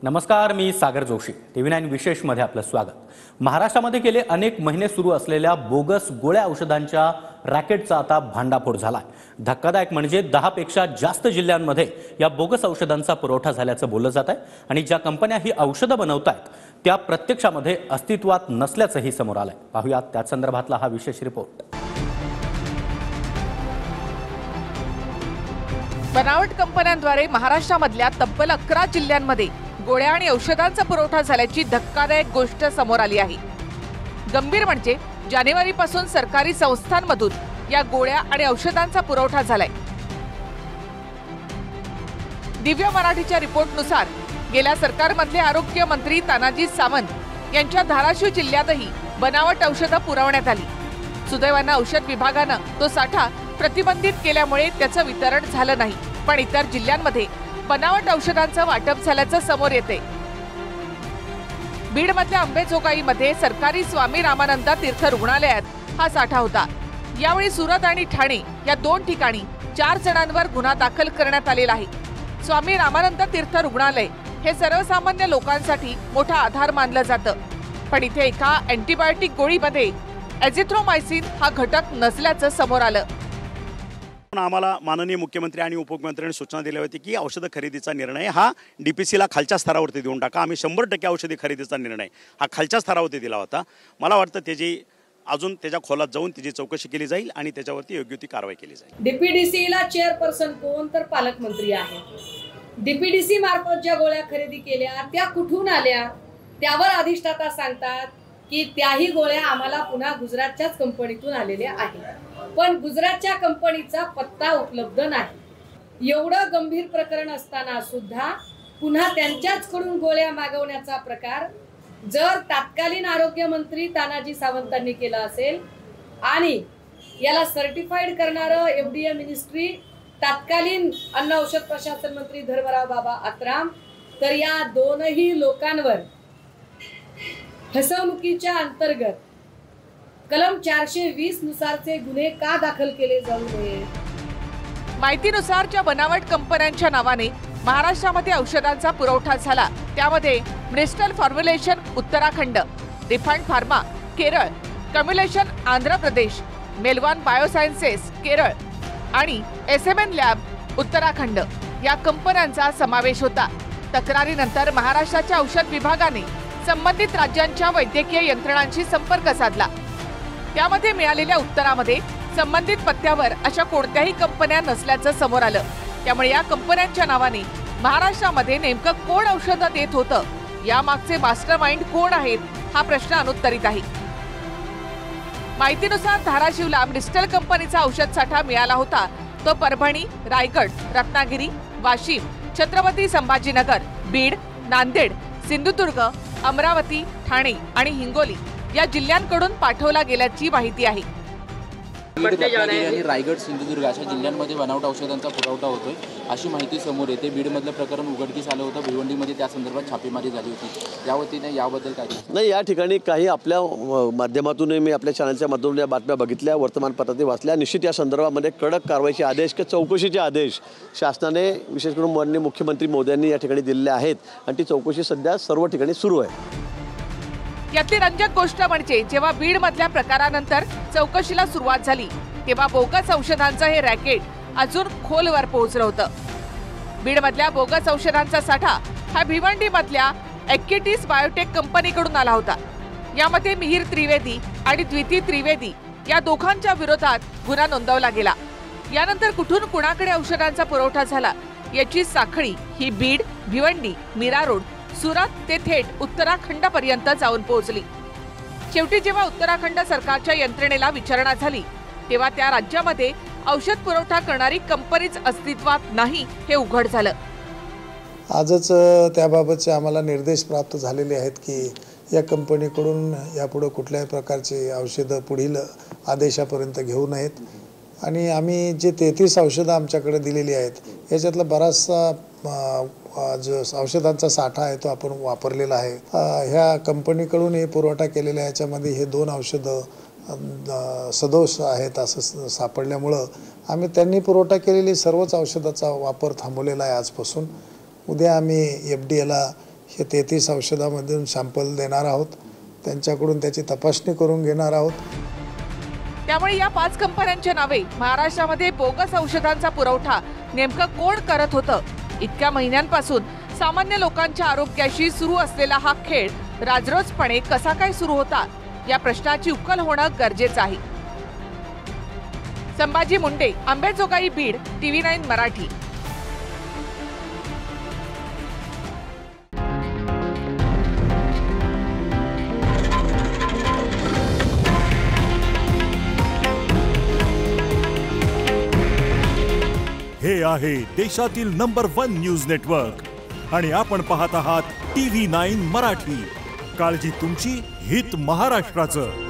नमस्कार, मी सागर जोशी. TV9 विशेष मध्ये आपलं स्वागत. महाराष्ट्रामध्ये गेले अनेक महिने सुरू असलेल्या बोगस गोळ्या औषधांच्या रॅकेटचा आता भांडाफोड झालाय. धक्कादायक म्हणजे 10 पेक्षा जास्त जिल्ह्यांमध्ये या बोगस औषधांचा पुरवठा झाल्याचं बोललं जात आहे आणि ज्या कंपन्या ही औषधं बनवतात त्या प्रत्यक्षामध्ये अस्तित्वात नसल्याचंही समोर आलंय. पाहूयात त्याच संदर्भातला हा विशेष रिपोर्ट. बनावट कंपन्यांद्वारे महाराष्ट्रामधल्या तब्बल 11 जिल्ह्यांमध्ये गोळ्या आणि औषधांचा पुरवठा झाल्याची धक्कादायक गोष्ट समोर आली आहे. गंभीर म्हणजे जानेवारीपासून सरकारी संस्थांमधून या गोळ्या आणि औषधांचा पुरवठा झालाय. दिव्य मराठीच्या रिपोर्टनुसार गेल्या सरकारमधले आरोग्य मंत्री तानाजी सावंत यांच्या धाराशिव जिल्ह्यातही बनावट औषधं पुरवण्यात आली. सुदैवानं औषध विभागानं तो साठा प्रतिबंधित केल्यामुळे त्याचं वितरण झालं नाही, पण इतर जिल्ह्यांमध्ये बनावट औषधांचं वाटप झाल्याचं समोर येते. बीडमधल्या अंबेजोगाईमध्ये सरकारी स्वामी रामानंद तीर्थ रुग्णालयात हा साठा होता. यावेळी सुरत आणि ठाणे या 2 ठिकाणी 4 जणांवर गुन्हा दाखल करण्यात आलेला आहे. स्वामी रामानंद तीर्थ रुग्णालय हे सर्वसामान्य लोकांसाठी मोठा आधार मानलं जातं, पण इथे एका अँटीबायोटिक गोळीमध्ये एझिथ्रोमायसिन हा घटक नसल्याचं समोर आलं. आम्हाला माननीय मुख्यमंत्री आणि उपमुख्यमंत्र्यांनी सूचना दिली होती की औषध खरेदीचा निर्णय हा डीपीसीला खालच्या स्तरावरती देऊन टाका. आम्ही 100% औषधी खरेदीचा निर्णय हा खालच्या स्तरावरती दिला होता. मला वाटतं त्याची अजून त्याच्या खोलात जाऊन त्याची चौकशी केली जाईल आणि त्याच्यावरती योग्य ती कारवाई केली जाईल. डीपीडीसीला चेअरपर्सन कोण तर पालकमंत्री आहे. डीपीडीसी मार्फत ज्या गोळ्या खरेदी केल्या त्या कुठून आल्या त्यावर अधिष्ठाता सांगतात की त्याही गोळ्या आम्हाला पुन्हा गुजरातच्याच कंपनीतून आलेल्या आहेत, पण गुजरातच्या कंपनीचा पत्ता उपलब्ध नाही. एवढं गंभीर प्रकरण असताना सुद्धा पुन्हा त्यांच्याचकडून गोळ्या मागवण्याचा प्रकार जर तत्कालीन आरोग्य मंत्री तानाजी सावंतांनी केला असेल आणि याला सर्टिफाईड करणारं FDA मिनिस्ट्री तत्कालीन अन्न औषध प्रशासन मंत्री धर्मराव बाबा आत्राम, तर या दोनही लोकांवर फसवणुकीच्या अंतर्गत कलम 420 नुसारचे गुन्हे का दाखल केले जाऊ नये. माहितीनुसार ज्या बनावट कंपन्यांच्या नावाने महाराष्ट्रामध्ये औषधांचा पुरवठा झाला त्यामध्ये Bristol formulation Uttarakhand, refined pharma Kerala, कम्युलेशन आंध्र प्रदेश, मेलवान बायोसायन्सेस केरळ आणि SMN लॅब उत्तराखंड या कंपन्यांचा समावेश होता. तक्रारीनंतर महाराष्ट्राच्या औषध विभागाने संबंधित राज्यांच्या वैद्यकीय यंत्रणांशी संपर्क साधला. त्यामध्ये मिळालेल्या उत्तरामध्ये संबंधित पत्त्यावर अशा कोणत्याही कंपन्या नसल्याचं समोर आलं. त्यामुळे या कंपन्यांच्या नावाने महाराष्ट्रामध्ये नेमकं कोण औषधं देत होतं, यामागचे मास्टरमाइंड कोण आहेत हा प्रश्न अनुत्तरित आहे. माहितीनुसार धाराशिवला ब्रिस्टल कंपनीचा औषध साठा मिळाला होता. तो परभणी, रायगड, रत्नागिरी, वाशिम, छत्रपती संभाजीनगर, बीड, नांदेड, सिंधुदुर्ग, अमरावती, ठाणे आणि हिंगोली या जिल्ह्यांकडून पाठवला गेल्याची माहिती आहे. आणि रायगड, सिंधुदुर्ग अशा जिल्ह्यांमध्ये बनावट औषधांचा पुरवठा होतोय अशी माहिती समोर येते. बीडमधलं प्रकरण उघडकीस आलं होतं. भिवंडीमध्ये त्या संदर्भात छापेमारी झाली होती. या वतीने याबद्दल काय नाही, या ठिकाणी काही आपल्या माध्यमातून मी आपल्या चॅनलच्या माध्यमातून या बातम्या बघितल्या, वर्तमानपत्रात वाचल्या. निश्चित या संदर्भामध्ये कडक कारवाईचे आदेश किंवा चौकशीचे आदेश शासनाने विशेष करून माननीय मुख्यमंत्री मोदयांनी या ठिकाणी दिलेले आहेत आणि ती चौकशी सध्या सर्व ठिकाणी सुरू आहे. यातली रंजक गोष्ट म्हणजे जेव्हा बीडमधल्या प्रकारानंतर चौकशीला सुरुवात झाली तेव्हा बोगस औषधांचं हे रॅकेट अजून खोलवर पोहोचलं होतं. बीडमधल्या बोगस औषधांचा साठा हा भिवंडीमधल्या एक्किटीस बायोटेक कंपनीकडून आला होता. यामध्ये मिहिर त्रिवेदी आणि द्विती त्रिवेदी या दोघांच्या विरोधात गुन्हा नोंदवला गेला. यानंतर कुठून कुणाकडे औषधांचा पुरवठा झाला याची साखळी ही बीड, भिवंडी, मीरा रोड, सुरत ते थेट उत्तराखंडपर्यंत जाऊन पोहोचली. शेवटी जेव्हा उत्तराखंड सरकारच्या यंत्रणेला विचारणा झाली तेव्हा त्या राज्यामध्ये औषध पुरवठा करणारी कंपनीच अस्तित्वात नाही हे उघड झालं. आजच त्याबाबतचे आम्हाला निर्देश प्राप्त झालेले आहेत की या कंपनीकडून यापुढे कुठल्याही प्रकारचे औषधं पुढील आदेशापर्यंत घेऊ नयेत आणि आम्ही जे 33 औषधं आमच्याकडे दिलेली आहेत याच्यातला बराचसा जो औषधांचा साठा आहे तो आपण वापरलेला आहे. ह्या कंपनीकडून हे पुरवठा केलेला आहे. याच्यामध्ये हे 2 औषधं सदोष आहेत असं सापडल्यामुळं आम्ही त्यांनी पुरवठा केलेली सर्वच औषधाचा वापर थांबवलेला आहे आजपासून. उद्या आम्ही FDA ला हे 33 औषधामधून सॅम्पल देणार आहोत, त्यांच्याकडून त्याची तपासणी करून घेणार आहोत. त्यामुळे या 5 कंपन्यांच्या नावे महाराष्ट्रामध्ये बोगस औषधांचा पुरवठा नेमकं कोण करत होतं? इतक्या महिन्यांपासून सामान्य लोकांच्या आरोग्याशी सुरू असलेला हा खेळ राजरोसपणे कसा काय सुरू होता, या प्रश्नाची उकल होणं गरजेचं आहे. संभाजी मुंडे, अंबेजोगाई, बीड, TV9 मराठी. हे आहे देशातील नंबर 1 न्यूज नेटवर्क आणि आपण पाहत आहात TV9 मराठी. काळजी तुमची, हित महाराष्ट्राचं.